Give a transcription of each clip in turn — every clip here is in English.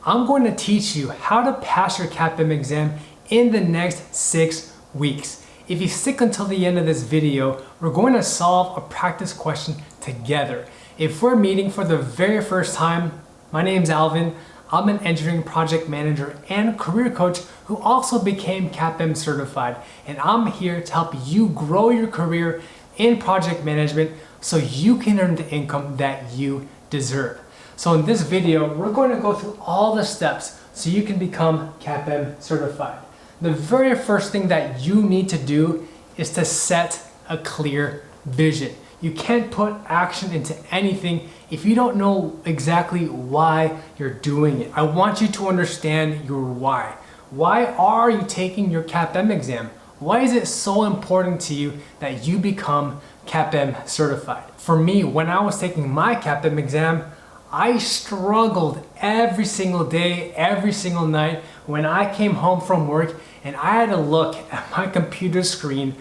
I'm going to teach you how to pass your CAPM exam in the next 6 weeks. If you stick until the end of this video, we're going to solve a practice question together. If we're meeting for the very first time, my name's Alvin. I'm an engineering project manager and career coach who also became CAPM certified, and I'm here to help you grow your career in project management so you can earn the income that you deserve. So in this video, we're going to go through all the steps so you can become CAPM certified. The very first thing that you need to do is to set a clear vision. You can't put action into anything if you don't know exactly why you're doing it. I want you to understand your why. Why are you taking your CAPM exam? Why is it so important to you that you become CAPM certified? For me, when I was taking my CAPM exam, I struggled every single day, every single night when I came home from work and I had to look at my computer screen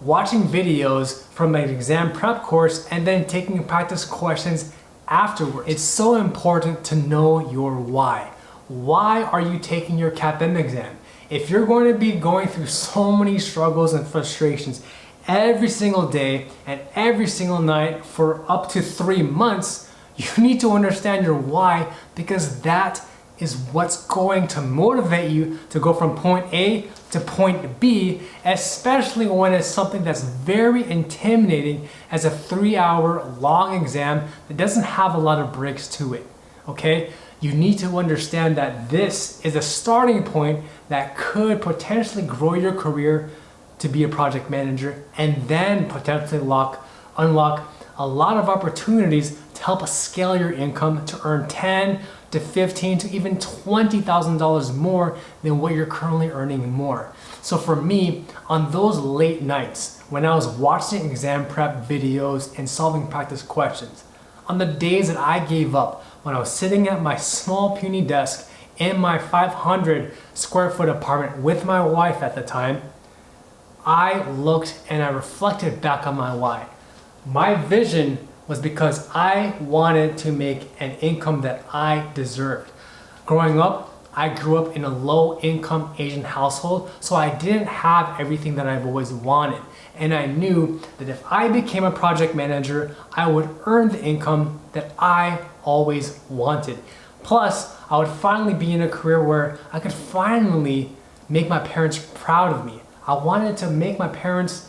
watching videos from an exam prep course and then taking practice questions afterwards. It's so important to know your why. Why are you taking your CAPM exam? If you're going to be going through so many struggles and frustrations every single day and every single night for up to 3 months, you need to understand your why, because that is what's going to motivate you to go from point A to point B, especially when it's something that's very intimidating as a 3-hour long exam that doesn't have a lot of breaks to it, okay? You need to understand that this is a starting point that could potentially grow your career to be a project manager and then potentially unlock a lot of opportunities to help scale your income to earn $10,000 to $15,000 to even $20,000 more than what you're currently earning more. So for me, on those late nights when I was watching exam prep videos and solving practice questions, on the days that I gave up, when I was sitting at my small puny desk in my 500 square foot apartment with my wife at the time, I looked and I reflected back on my why. My vision was because I wanted to make an income that I deserved. Growing up, I grew up in a low-income Asian household, so I didn't have everything that I've always wanted. And I knew that if I became a project manager, I would earn the income that I always wanted. Plus, I would finally be in a career where I could finally make my parents proud of me. I wanted to make my parents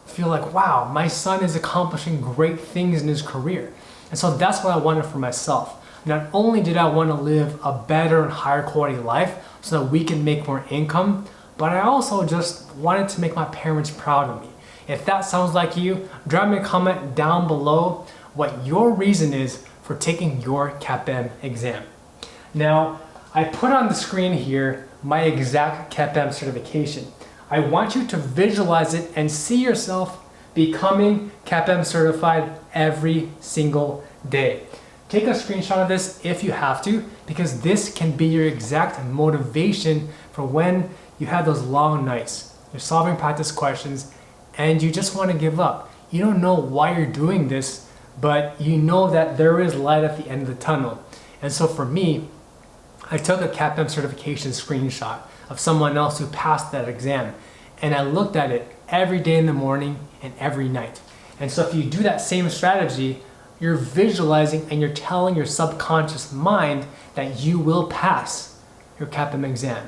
feel like, wow, my son is accomplishing great things in his career. And so that's what I wanted for myself. Not only did I want to live a better and higher quality life so that we can make more income, but I also just wanted to make my parents proud of me. If that sounds like you, drop me a comment down below what your reason is for taking your CAPM exam. Now, I put on the screen here my exact CAPM certification. I want you to visualize it and see yourself becoming CAPM certified every single day. Take a screenshot of this if you have to, because this can be your exact motivation for when you have those long nights. You're solving practice questions and you just want to give up. You don't know why you're doing this, but you know that there is light at the end of the tunnel. And so for me, I took a CAPM certification screenshot of someone else who passed that exam, and I looked at it every day in the morning and every night. And so if you do that same strategy, you're visualizing and you're telling your subconscious mind that you will pass your CAPM exam.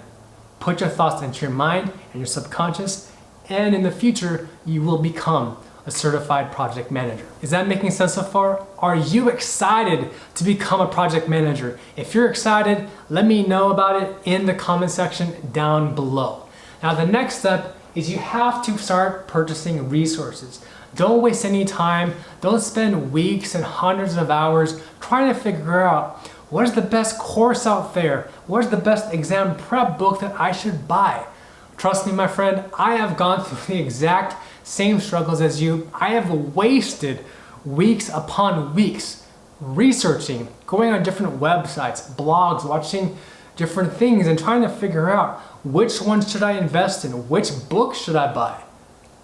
Put your thoughts into your mind and your subconscious, and in the future, you will become a certified project manager. Is that making sense so far? Are you excited to become a project manager? If you're excited, let me know about it in the comment section down below. Now, the next step is you have to start purchasing resources. Don't waste any time. Don't spend weeks and hundreds of hours trying to figure out what is the best course out there? What is the best exam prep book that I should buy? Trust me, my friend, I have gone through the exact same struggles as you. I have wasted weeks upon weeks researching, going on different websites, blogs, watching different things and trying to figure out which ones should I invest in, which books should I buy.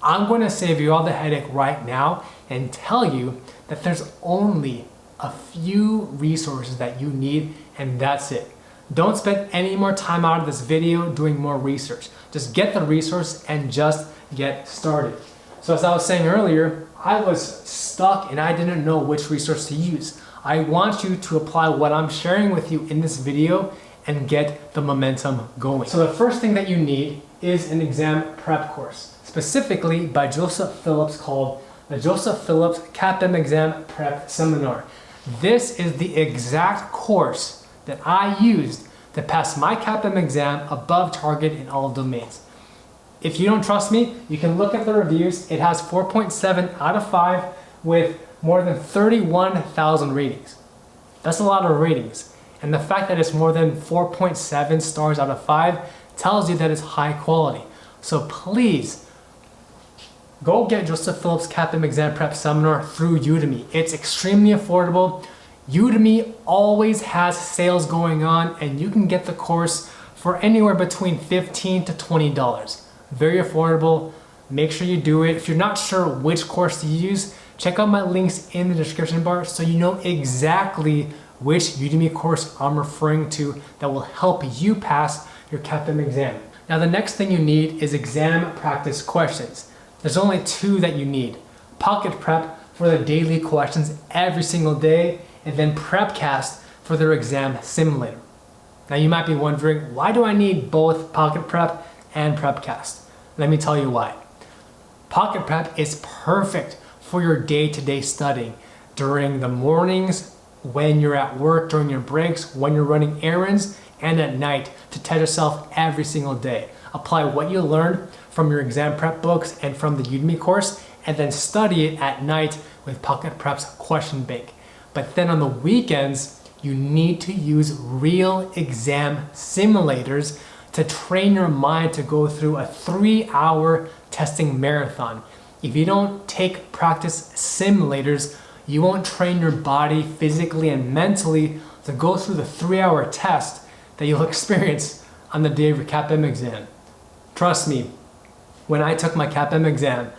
I'm going to save you all the headache right now and tell you that there's only a few resources that you need, and that's it. Don't spend any more time out of this video doing more research. Just get the resource and just get started. So as I was saying earlier, I was stuck and I didn't know which resource to use. I want you to apply what I'm sharing with you in this video and get the momentum going. So the first thing that you need is an exam prep course, specifically by Joseph Phillips, called the Joseph Phillips CAPM Exam Prep Seminar. This is the exact course that I used to pass my CAPM exam above target in all domains. If you don't trust me, you can look at the reviews. It has 4.7 out of 5 with more than 31,000 ratings. That's a lot of ratings. And the fact that it's more than 4.7 stars out of 5 tells you that it's high quality. So please, go get Joseph Phillips CAPM Exam Prep Seminar through Udemy. It's extremely affordable. Udemy always has sales going on, and you can get the course for anywhere between $15 to $20. Very affordable. Make sure you do it. If you're not sure which course to use, check out my links in the description bar so you know exactly which Udemy course I'm referring to that will help you pass your CAPM exam. Now the next thing you need is exam practice questions. There's only 2 that you need. Pocket Prep for the daily questions every single day, and then PrepCast for their exam simulator. Now you might be wondering, why do I need both Pocket Prep and PrepCast? Let me tell you why. Pocket Prep is perfect for your day-to-day studying during the mornings, when you're at work, during your breaks, when you're running errands, and at night to test yourself every single day. Apply what you learned from your exam prep books and from the Udemy course, and then study it at night with Pocket Prep's question bank. But then on the weekends, you need to use real exam simulators to train your mind to go through a 3-hour testing marathon. If you don't take practice simulators, you won't train your body physically and mentally to go through the 3-hour test that you'll experience on the day of your CAPM exam. Trust me, when I took my CAPM exam,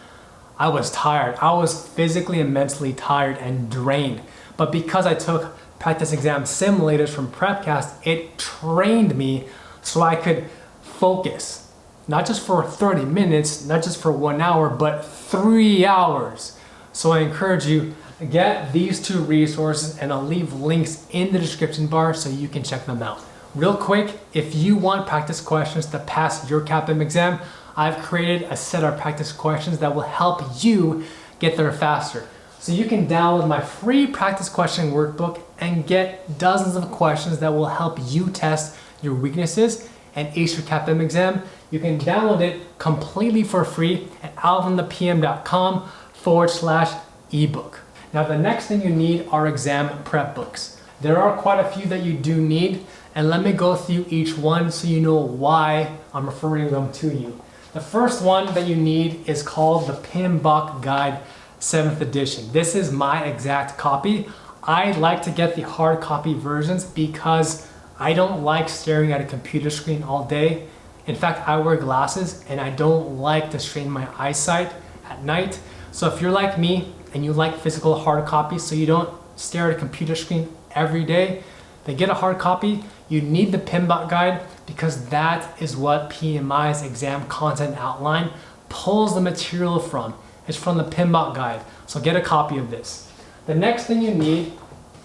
I was tired. I was physically and mentally tired and drained. But because I took practice exam simulators from PrepCast, it trained me so I could focus, not just for 30 minutes, not just for 1 hour, but 3 hours. So I encourage you, get these 2 resources, and I'll leave links in the description bar so you can check them out. Real quick, if you want practice questions to pass your CAPM exam, I've created a set of practice questions that will help you get there faster. So you can download my free practice question workbook and get dozens of questions that will help you test your weaknesses and ace your CAPM exam. You can download it completely for free at alvinthepm.com/ebook. Now the next thing you need are exam prep books. There are quite a few that you do need, and let me go through each one so you know why I'm referring them to you. The first one that you need is called the PMBOK Guide 7th edition. This is my exact copy. I like to get the hard copy versions because I don't like staring at a computer screen all day. In fact, I wear glasses and I don't like to strain my eyesight at night. So if you're like me and you like physical hard copies so you don't stare at a computer screen every day, then get a hard copy. You need the PMBOK guide because that is what PMI's exam content outline pulls the material from. It's from the PMBOK guide. So get a copy of this. The next thing you need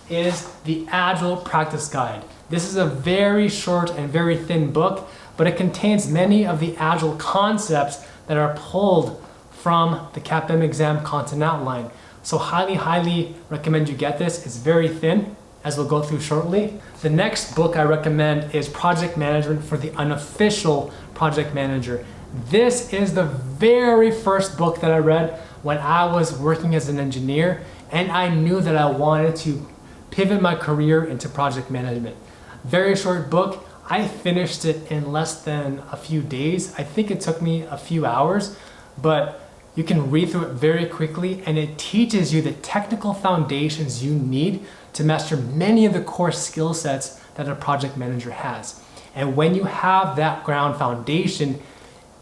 is the Agile Practice Guide. This is a very short and very thin book, but it contains many of the Agile concepts that are pulled from the CAPM exam content outline. So highly recommend you get this. It's very thin, as we'll go through shortly. The next book I recommend is Project Management for the Unofficial Project Manager. This is the very first book that I read when I was working as an engineer, and I knew that I wanted to pivot my career into project management. Very short book. I finished it in less than a few days. I think it took me a few hours, but you can read through it very quickly, and it teaches you the technical foundations you need to master many of the core skill sets that a project manager has. And when you have that ground foundation,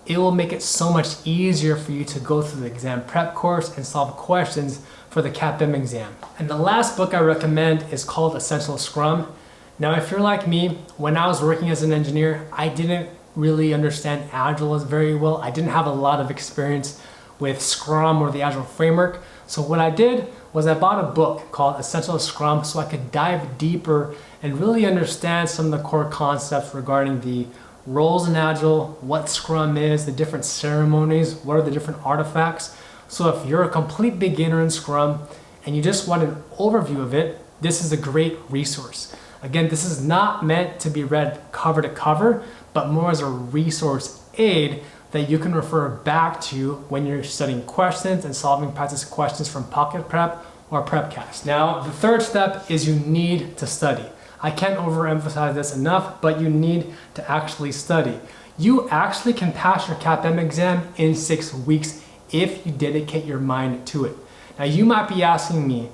it will make it so much easier for you to go through the exam prep course and solve questions for the CAPM exam. And the last book I recommend is called Essential Scrum. Now, if you're like me, when I was working as an engineer, I didn't really understand Agile as very well. I didn't have a lot of experience with Scrum or the Agile framework. So what I did was I bought a book called Essential Scrum so I could dive deeper and really understand some of the core concepts regarding the roles in Agile, what Scrum is, the different ceremonies, what are the different artifacts. So if you're a complete beginner in Scrum and you just want an overview of it, this is a great resource. Again, this is not meant to be read cover to cover, but more as a resource aid that you can refer back to when you're studying questions and solving practice questions from Pocket Prep or PrepCast. Now, the third step is you need to study. I can't overemphasize this enough, but you need to actually study. You actually can pass your CAPM exam in 6 weeks if you dedicate your mind to it. Now, you might be asking me,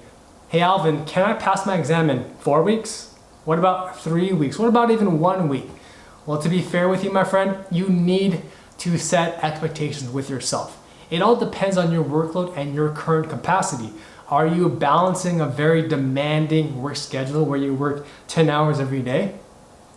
hey Alvin, can I pass my exam in 4 weeks? What about 3 weeks? What about even 1 week? Well, to be fair with you, my friend, you need to set expectations with yourself. It all depends on your workload and your current capacity. Are you balancing a very demanding work schedule where you work 10 hours every day?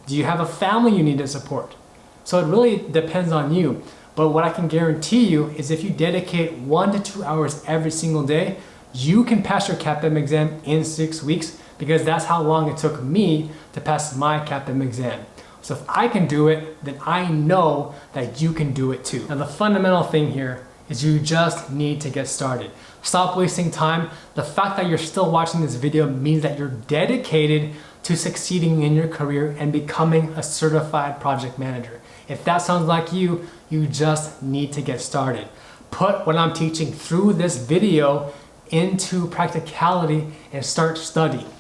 Do you have a family you need to support? So it really depends on you. But what I can guarantee you is if you dedicate 1 to 2 hours every single day, you can pass your CAPM exam in 6 weeks, because that's how long it took me to pass my CAPM exam. So if I can do it, then I know that you can do it too. Now the fundamental thing here is you just need to get started. Stop wasting time. The fact that you're still watching this video means that you're dedicated to succeeding in your career and becoming a certified project manager. If that sounds like you, you just need to get started. Put what I'm teaching through this video into practicality and start studying.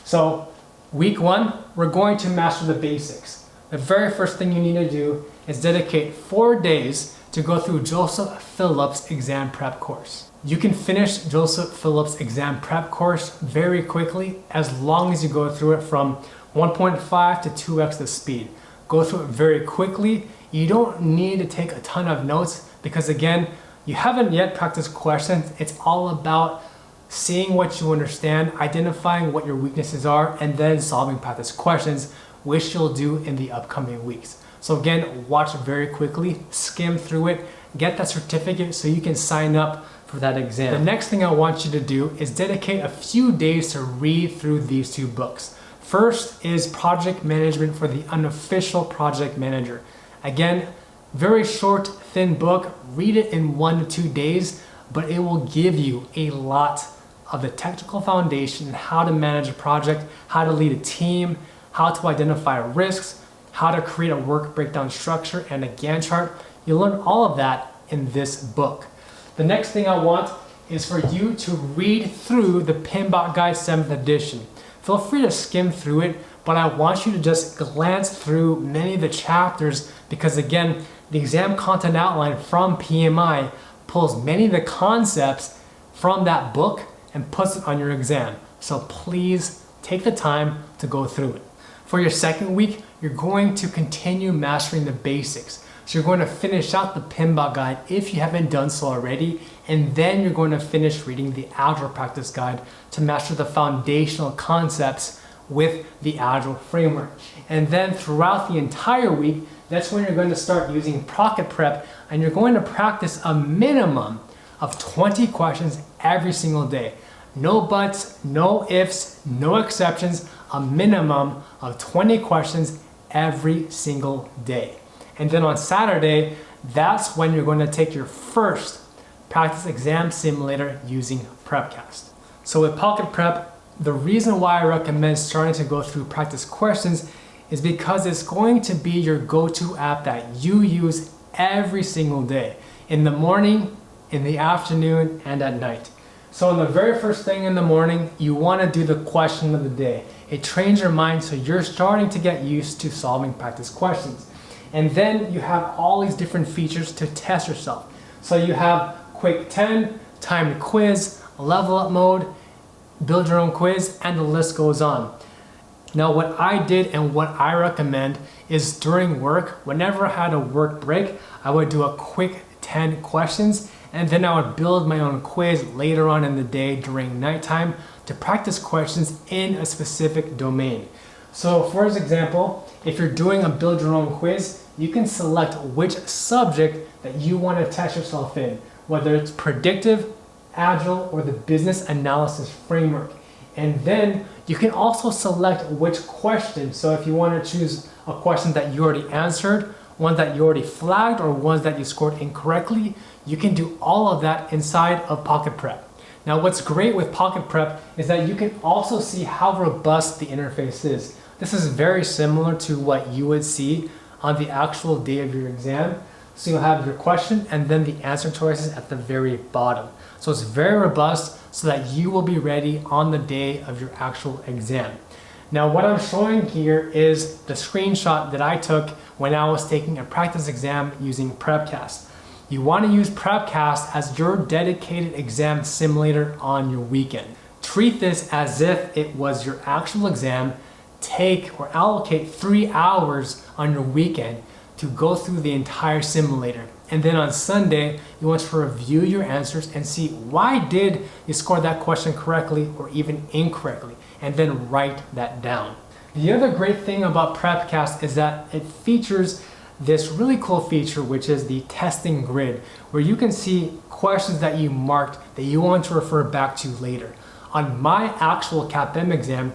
So week 1, we're going to master the basics. The very first thing you need to do is dedicate 4 days to go through Joseph Phillips exam prep course. You can finish Joseph Phillips exam prep course very quickly as long as you go through it from 1.5 to 2x the speed. Go through it very quickly. You don't need to take a ton of notes because again, you haven't yet practiced questions. It's all about seeing what you understand, identifying what your weaknesses are, and then solving practice questions, which you'll do in the upcoming weeks. So again, watch very quickly, skim through it, get that certificate so you can sign up for that exam. The next thing I want you to do is dedicate a few days to read through these 2 books. First is Project Management for the Unofficial Project Manager. Again, very short, thin book. Read it in 1 to 2 days, but it will give you a lot of the technical foundation, how to manage a project, how to lead a team, how to identify risks, how to create a work breakdown structure and a Gantt chart. You'll learn all of that in this book. The next thing I want is for you to read through the PMBOK Guide 7th edition. Feel free to skim through it, but I want you to just glance through many of the chapters because again, the exam content outline from PMI pulls many of the concepts from that book and puts it on your exam. So please take the time to go through it. For your second week, you're going to continue mastering the basics. So you're going to finish out the PMBOK guide if you haven't done so already, and then you're going to finish reading the Agile Practice Guide to master the foundational concepts with the Agile framework. And then throughout the entire week, that's when you're going to start using Pocket Prep, and you're going to practice a minimum of 20 questions every single day. No buts, no ifs, no exceptions, a minimum of 20 questions every single day. And then on Saturday, that's when you're going to take your first practice exam simulator using PrepCast. So with Pocket Prep, the reason why I recommend starting to go through practice questions is because it's going to be your go-to app that you use every single day, in the morning, in the afternoon, and at night. So on the very first thing in the morning, you want to do the question of the day. It trains your mind so you're starting to get used to solving practice questions. And then you have all these different features to test yourself. So you have quick 10, timed quiz, level up mode, build your own quiz, and the list goes on. Now what I did and what I recommend is during work, whenever I had a work break, I would do a quick 10 questions, and then I would build my own quiz later on in the day during nighttime to practice questions in a specific domain. So for example, if you're doing a build your own quiz, you can select which subject that you want to test yourself in, whether it's predictive, agile, or the business analysis framework. And then you can also select which question. So if you want to choose a question that you already answered, one that you already flagged, or ones that you scored incorrectly, you can do all of that inside of Pocket Prep. Now what's great with Pocket Prep is that you can also see how robust the interface is. This is very similar to what you would see on the actual day of your exam. So you'll have your question and then the answer choices at the very bottom. So it's very robust so that you will be ready on the day of your actual exam. Now what I'm showing here is the screenshot that I took when I was taking a practice exam using PrepCast. You want to use PrepCast as your dedicated exam simulator on your weekend. Treat this as if it was your actual exam. Take or allocate 3 hours on your weekend to go through the entire simulator. And then on Sunday, you want to review your answers and see why did you score that question correctly or even incorrectly, and then write that down. The other great thing about PrepCast is that it features this really cool feature, which is the testing grid, where you can see questions that you marked that you want to refer back to later. On my actual CAPM exam,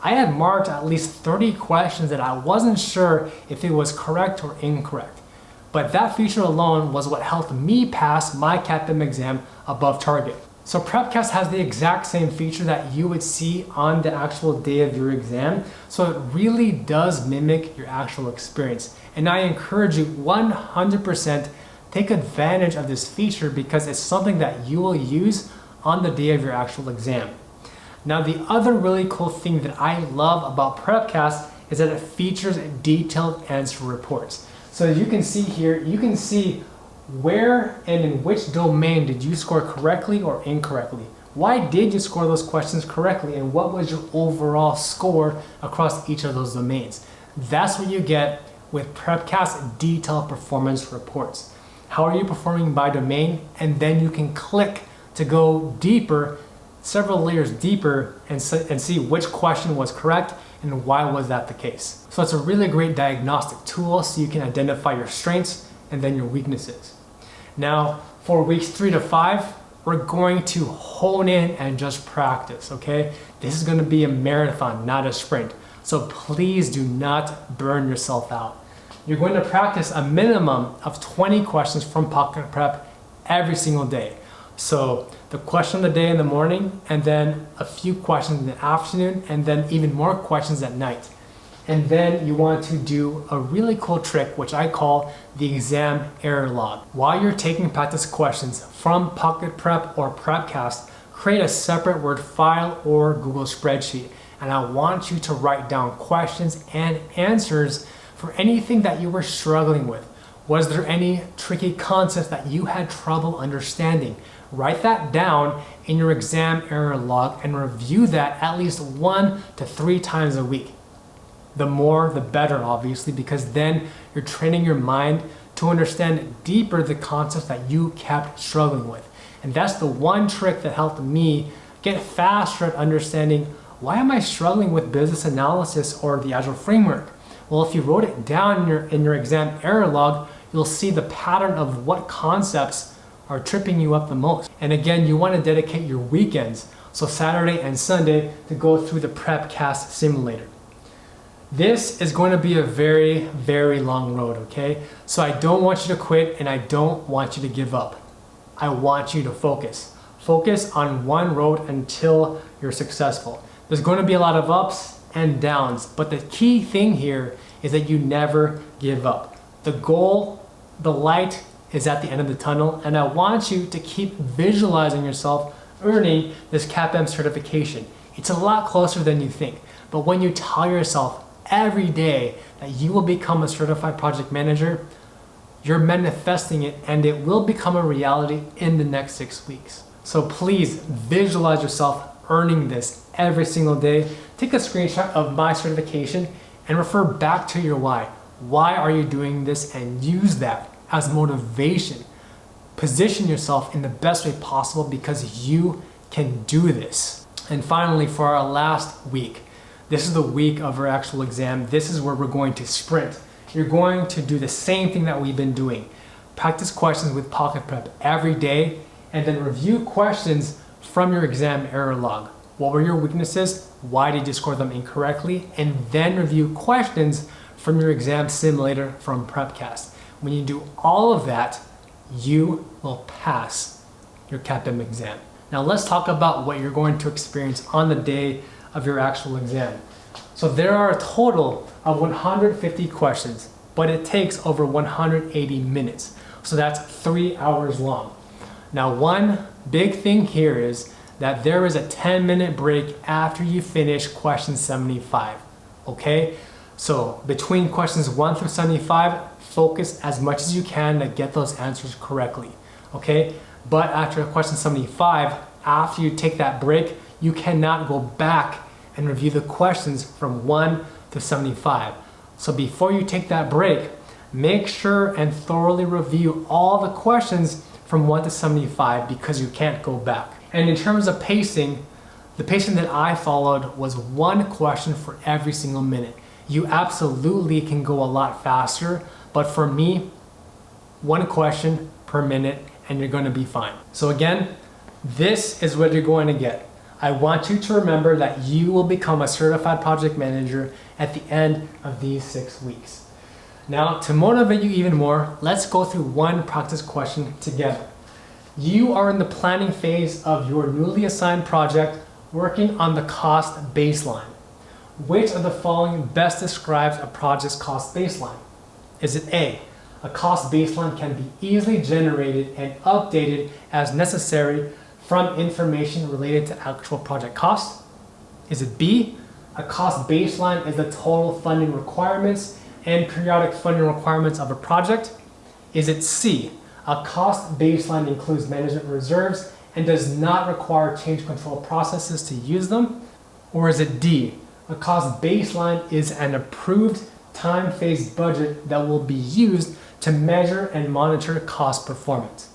I had marked at least 30 questions that I wasn't sure if it was correct or incorrect. But that feature alone was what helped me pass my CAPM exam above target. So PrepCast has the exact same feature that you would see on the actual day of your exam. So it really does mimic your actual experience. And I encourage you 100% take advantage of this feature because it's something that you will use on the day of your actual exam. Now the other really cool thing that I love about PrepCast is that it features detailed answer reports. So as you can see here, you can see where and in which domain did you score correctly or incorrectly. Why did you score those questions correctly and what was your overall score across each of those domains? That's what you get with PrepCast detailed performance reports. How are you performing by domain? And then you can click to go deeper, several layers deeper, and see which question was correct and why was that the case. So it's a really great diagnostic tool so you can identify your strengths and then your weaknesses. Now for weeks 3 to 5, we're going to hone in and just practice, okay? This is gonna be a marathon, not a sprint. So please do not burn yourself out. You're going to practice a minimum of 20 questions from Pocket Prep every single day. So the question of the day in the morning, and then a few questions in the afternoon, and then even more questions at night. And then you want to do a really cool trick, which I call the exam error log. While you're taking practice questions from Pocket Prep or PrepCast, create a separate Word file or Google spreadsheet. And I want you to write down questions and answers for anything that you were struggling with. Was there any tricky concepts that you had trouble understanding? Write that down in your exam error log and review that at least 1 to 3 times a week. The more, the better, obviously, because then you're training your mind to understand deeper the concepts that you kept struggling with. And that's the one trick that helped me get faster at understanding, why am I struggling with business analysis or the Agile framework? Well, if you wrote it down in your exam error log, you'll see the pattern of what concepts are tripping you up the most. And again, you want to dedicate your weekends, so Saturday and Sunday, to go through the PrepCast simulator. This is going to be a very, very long road, okay? So I don't want you to quit and I don't want you to give up. I want you to focus. Focus on one road until you're successful. There's going to be a lot of ups and downs, but the key thing here is that you never give up. The goal, the light is at the end of the tunnel, and I want you to keep visualizing yourself earning this CAPM certification. It's a lot closer than you think, but when you tell yourself every day that you will become a certified project manager, you're manifesting it and it will become a reality in the next 6 weeks. So please visualize yourself earning this every single day. Take a screenshot of my certification and refer back to your why. Why are you doing this? And use that as motivation. Position yourself in the best way possible because you can do this. And finally, for our last week, This is the week of our actual exam. This is where we're going to sprint. You're going to do the same thing that we've been doing. Practice questions with Pocket Prep every day, and then review questions from your exam error log. What were your weaknesses? Why did you score them incorrectly? And then review questions from your exam simulator from PrepCast. When you do all of that, you will pass your CAPM exam. Now let's talk about what you're going to experience on the day of your actual exam. So there are a total of 150 questions, but it takes over 180 minutes. So that's 3 hours long. Now one big thing here is that there is a 10-minute break after you finish question 75, okay? So between questions 1 through 75, focus as much as you can to get those answers correctly, okay? But after question 75, after you take that break, you cannot go back and review the questions from 1 to 75. So before you take that break, make sure and thoroughly review all the questions from 1 to 75 because you can't go back. And in terms of pacing, the pacing that I followed was 1 question for every single minute. You absolutely can go a lot faster, but for me, 1 question per minute and you're gonna be fine. So again, this is what you're going to get. I want you to remember that you will become a certified project manager at the end of these 6 weeks. Now, to motivate you even more, let's go through 1 practice question together. You are in the planning phase of your newly assigned project, working on the cost baseline. Which of the following best describes a project's cost baseline? Is it A, a cost baseline can be easily generated and updated as necessary from information related to actual project costs? Is it B, a cost baseline is the total funding requirements and periodic funding requirements of a project? Is it C, a cost baseline includes management reserves and does not require change control processes to use them? Or is it D, a cost baseline is an approved time-phased budget that will be used to measure and monitor cost performance?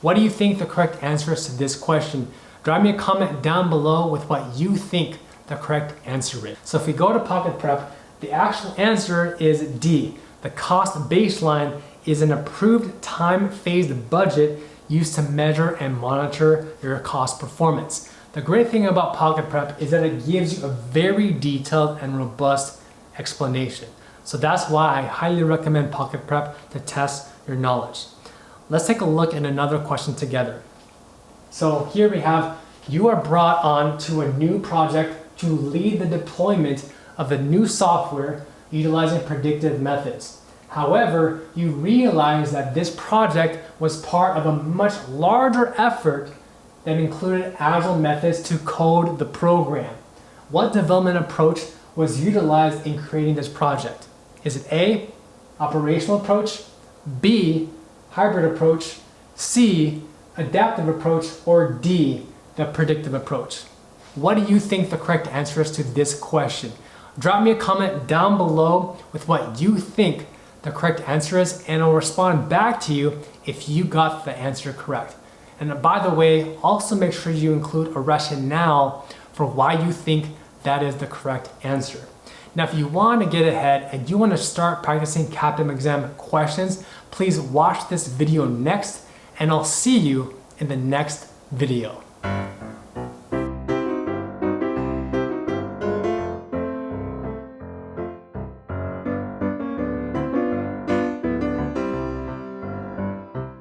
What do you think the correct answer is to this question? Drop me a comment down below with what you think the correct answer is. So if we go to Pocket Prep, the actual answer is D. The cost baseline is an approved time-phased budget used to measure and monitor your cost performance. The great thing about Pocket Prep is that it gives you a very detailed and robust explanation. So that's why I highly recommend Pocket Prep to test your knowledge. Let's take a look at another question together. So here we have, you are brought on to a new project to lead the deployment of the new software utilizing predictive methods. However, you realize that this project was part of a much larger effort that included agile methods to code the program. What development approach was utilized in creating this project? Is it A, operational approach, B, hybrid approach, C, adaptive approach, or D, the predictive approach? What do you think the correct answer is to this question? Drop me a comment down below with what you think the correct answer is, and I'll respond back to you if you got the answer correct. And by the way, also make sure you include a rationale for why you think that is the correct answer. Now, if you want to get ahead and you want to start practicing CAPM exam questions, please watch this video next, and I'll see you in the next video.